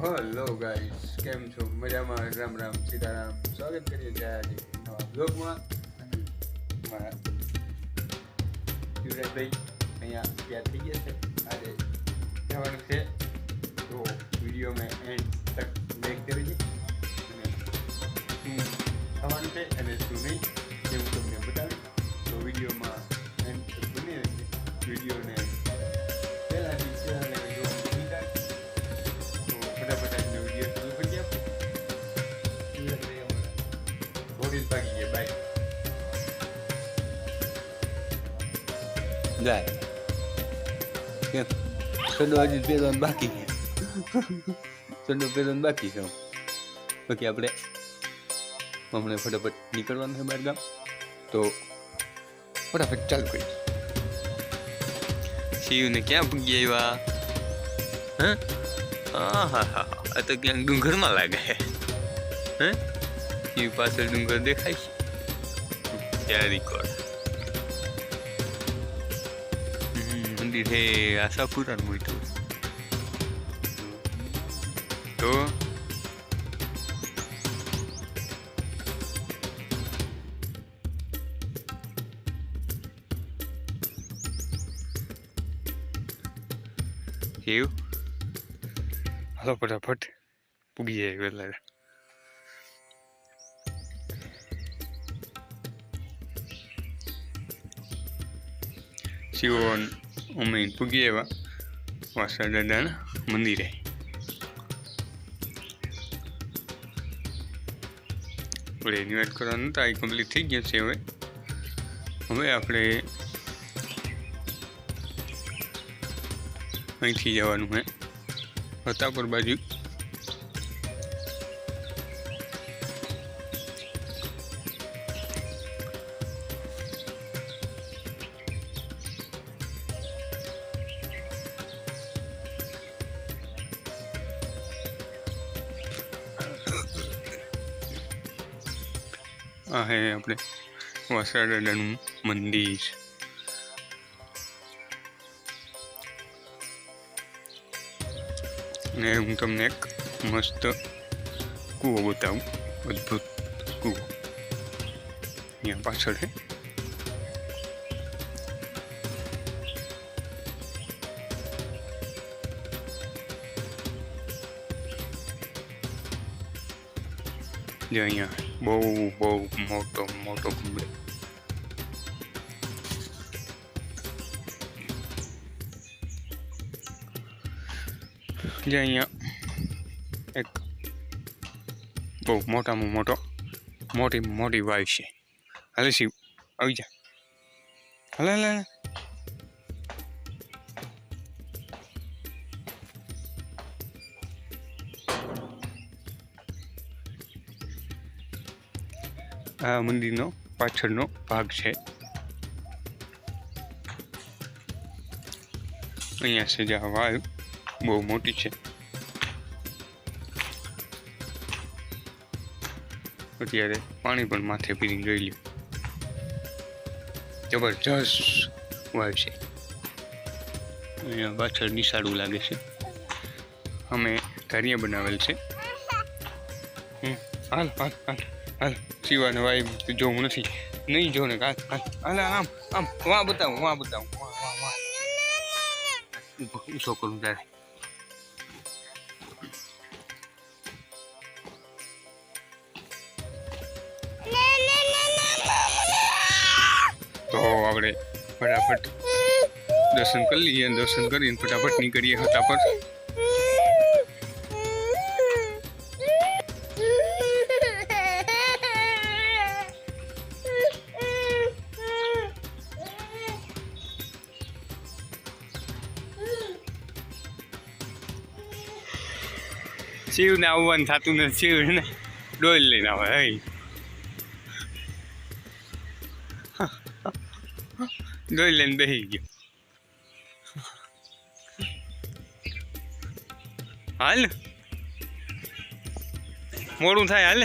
Hello guys, કેમ છો? મજામાં? રામ રામ સીતારામ. સ્વાગત કરીએ છીએ આજે નવા બ્લોગમાં. યુવરાજભાઈ અહીંયા તૈયાર થઈ ગયા છે. આજે જવાનું છે, તો વિડીયો મેં એન્ડ તક મેક કરી છે અને શું થવાનું છે અને શું નહીં એ હું તમને બતાવીશ. તો વિડીયોમાં એન્ડ તક બની રહેશે. વિડીયોને પહેલાંથી ચેનલને જોવાનું ભૂલતા નહીં. તો ફટાફટ આજનો વિડીયો શરૂ કરી આપો. બોડીઝ ભાગી ગયા. બાય. ગાય કેમ ચડો હજી પહેરવાનું બાકી છે. ચડો પહેરવાનું બાકી છે. બાકી આપણે હમણાં ફટાફટ નીકળવાનું છે બહાર ગામ, તો ફટાફટ ચાલુ કરી. શિવને ક્યાં પૂગી આવ્યા? હા હા હા, આ તો ક્યાંક ડુંગરમાં લાગે છે. શિવ પાછળ ડુંગર દેખાય છે. ત્યાં રેકોર્ડ મંદિર હે આશાપુરાનું મોટું. તો શિવ હાલો ફટાફટ પૂગી જાય વહેલા. શિવ અમે પૂગી આવ્યા વાસા દાદાના મંદિરે. આપણે ઇન્વાઇટ કરવાનું હતા, એ કમ્પ્લીટ થઈ ગયા છે. હવે આપણે અહીંથી જવાનું છે ફતાપર બાજુ. આ હે આપણે વાસા દાદાનું મંદિર. ને હું તમને એક મસ્ત કૂવો બતાવું, અદ્ભુત કૂવો અહીંયા પાછળ છે. જે અહીંયા બહુ મોટો કુંડો. જે અહીંયા એક બહુ મોટામાં મોટી વાય છે. હાલે શિવ આવી જા. હાલે આ મંદિરનો પાછળનો ભાગ છે. અહીંયા છે જે વાયુ બહુ મોટી છે. અત્યારે પાણી પણ માથે પીને જોઈ લ્યું. જબરજસ્ત વાયુ છે. અહીંયા પાછળ નિશાળું લાગે છે. અમે ધારિયા બનાવેલ છે. હાલ શિવાને વાય જોવું નથી, નહીં જો ને. હાલ આમ વાં બતાવું શું કરું તારે. તો આપણે ફટાફટ દર્શન કરી લઈએ. દર્શન કરીને ફટાફટ નીકળીએ હતા પર. શિવને આવવાનું થતું નથી. શિવને ડોલ લઈને આવે. ડોલ લઈને બેસી ગયો. હાલ મોડું થાય. હાલ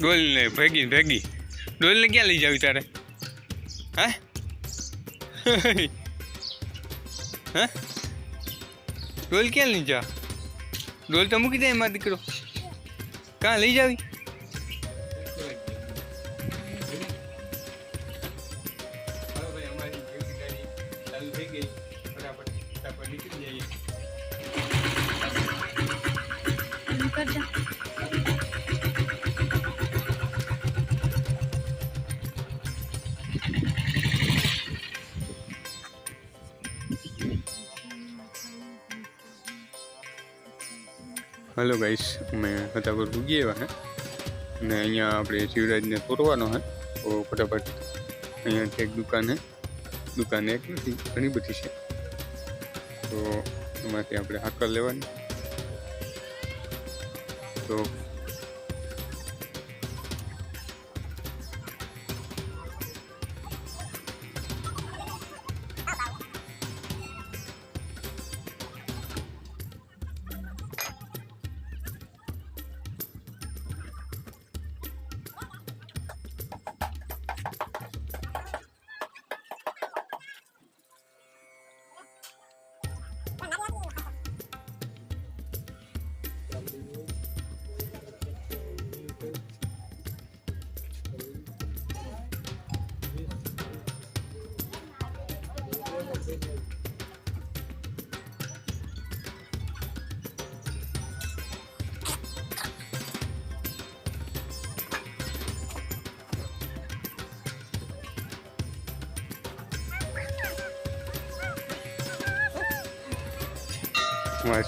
ડોલને ભેગી ડોલને ક્યાં લઈ જાવી તારે? હા હે ડોલ ક્યાં લઈ જા? ડોલ તો મૂકી દે એમાં દીકરો. કાં લઈ જાવી? ચાલુ થઈ ગઈ, ફટાફટ નીકળી જઈએ. હેલો ગાઈસ, અમે ફટાફટ પૂગી આવ્યા હે અને અહીંયા આપણે શિવરાજને તોરવાનો હે. તો ફટાફટ અહીંયાથી એક દુકાન એક નથી, ઘણી બધી છે. તો એમાંથી આપણે હાકર લેવાની. તો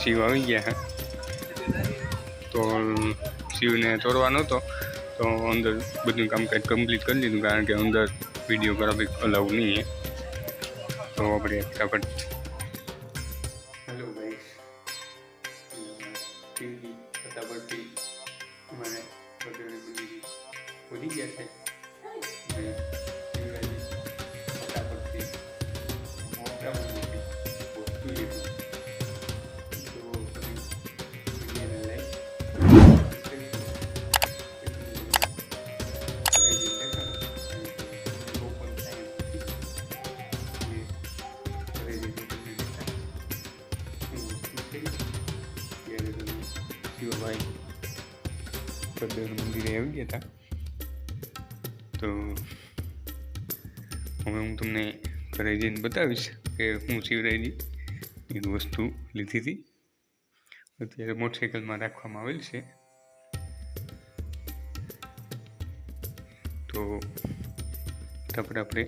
શિવ આવી ગયા હે. તો શિવને તોડવાનો હતો, તો અંદર બધું કામકાજ કમ્પ્લીટ કરી લીધું, કારણ કે અંદર વિડીયોગ્રાફી અલાઉ નહીં હે. તો આપણે ફટાફટ હેલો ગાઈસ, શિવજી ફટાફટથી મને વધી ગયા છે. શિવરાજી ફટાફટથી મોટામાં મોટી વસ્તુ લીધું. શિવભાઈ મંદિરે આવી ગયા હતા. તો હવે હું તમને ઘરે જઈને બતાવીશ કે હું શિવરાયજી એની વસ્તુ લીધી હતી. અત્યારે મોટરસાઇકલમાં રાખવામાં આવેલ છે. તો ફટાફટ આપણે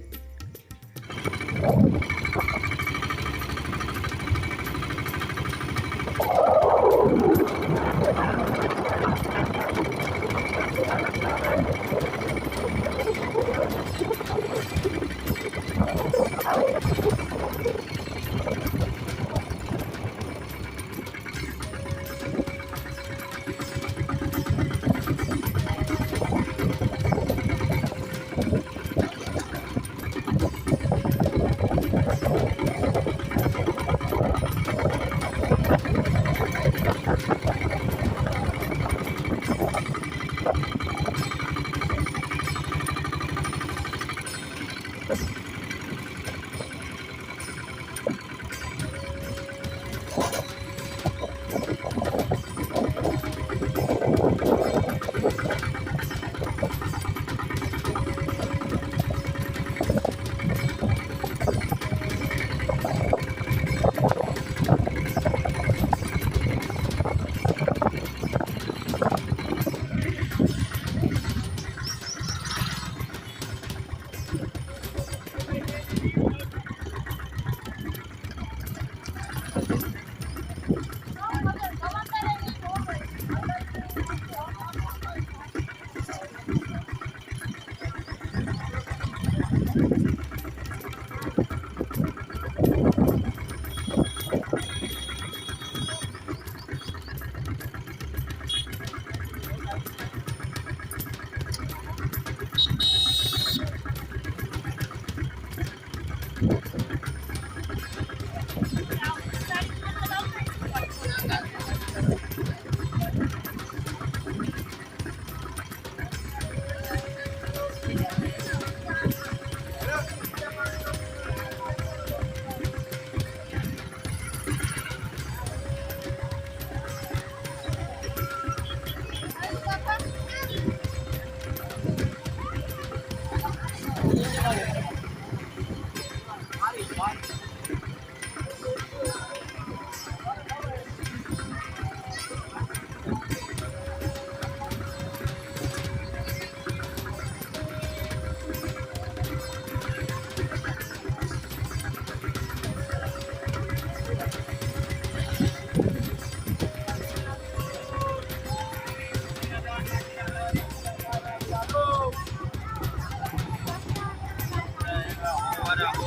હેલો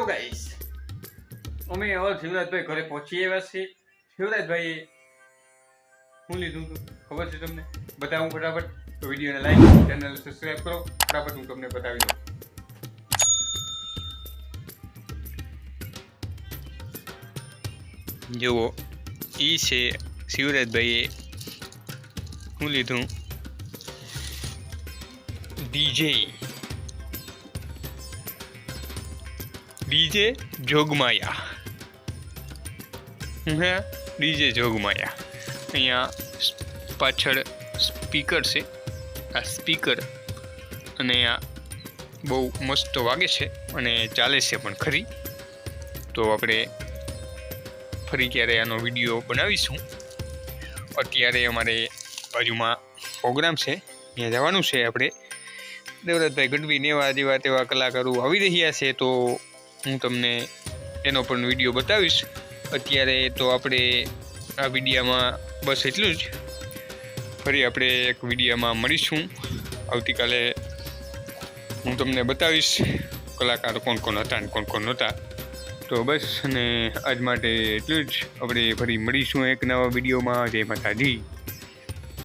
ગાઈસ, અમે હવે શિવરાજભાઈ ઘરે પહોંચી આવ્યા છીએ. શિવરાજભાઈએ શું લીધું હતું ખબર છે તમને? બતાવું ફટાફટ. તો વિડીયોને લાઈક, ચેનલ સબસ્ક્રાઇબ કરો. ફટાફટ હું તમને બતાવી દઉં. જુઓ, ઈ છે શિવરાજભાઈએ શું લીધું? ડીજે જોગમાયા. હે, ડીજે જોગમાયા. અહીંયા પાછળ સ્પીકર છે. આ સ્પીકર અને આ બહુ મસ્ત વાગે છે અને ચાલે છે પણ ખરી. તો આપણે ફરી ક્યારે આનો વિડીયો બનાવીશું. અત્યારે અમારે બાજુમાં પ્રોગ્રામ છે, ત્યાં જવાનું છે આપણે. દેવરાજભાઈ ગઢવી ને એવા જેવા તેવા કલાકારો આવી રહ્યા છે, તો હું તમને એનો પણ વિડીયો બતાવીશ. અત્યારે તો આપણે આ વિડીયામાં બસ એટલું જ. ફરી આપણે એક વિડીયામાં મળીશું આવતીકાલે. હું તમને બતાવીશ કલાકાર કોણ કોણ હતા અને કોણ કોણ નહોતા. તો બસ, અને આજ માટે એટલું જ. આપણે ફરી મળીશું એક નવા વિડીયોમાં. જય માતાજી.